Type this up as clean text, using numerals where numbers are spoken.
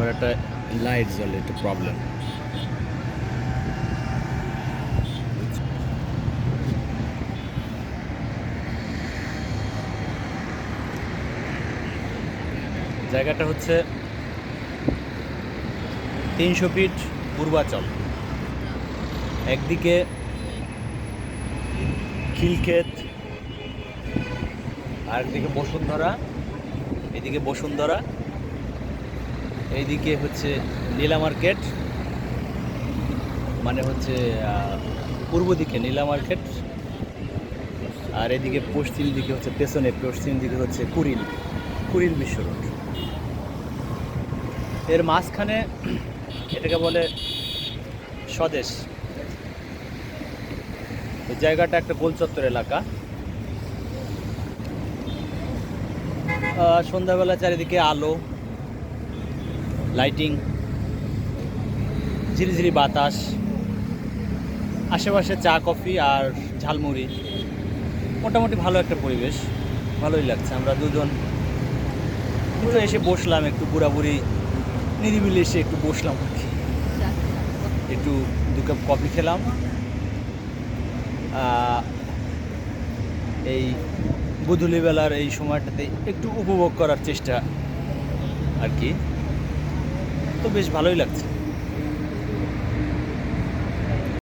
ক্যামেরাটা লাইট জ্বলে, একটু প্রবলেম। জায়গাটা হচ্ছে 300 ফিট পূর্বাচল। একদিকে খিলক্ষেত, আরেকদিকে বসুন্ধরা, এদিকে বসুন্ধরা, এইদিকে হচ্ছে নীলা মার্কেট, মানে হচ্ছে পূর্ব দিকে নীলা মার্কেট, আর এদিকে পশ্চিম দিকে হচ্ছে পশ্চিম দিকে হচ্ছে কুড়িল বিশ্ব রোড। এর মাঝখানে এটাকে বলে স্বদেশ। ওই জায়গাটা একটা গোলচত্বর এলাকা। সন্ধ্যাবেলা চারিদিকে আলো, লাইটিং, ঝিরিঝিরি বাতাস, আশেপাশে চা কফি আর ঝালমুড়ি, মোটামুটি ভালো একটা পরিবেশ, ভালোই লাগছে। আমরা দুজন কিন্তু এসে বসলাম, একটু বুড়াবুড়ি নিরিবিলি এসে একটু বসলাম আর কি, একটু 2 কাপ কফি খেলাম। এই গোধূলিবেলার এই সময়টাতে একটু উপভোগ করার চেষ্টা আর কি, তো বেশ ভালোই লাগছে।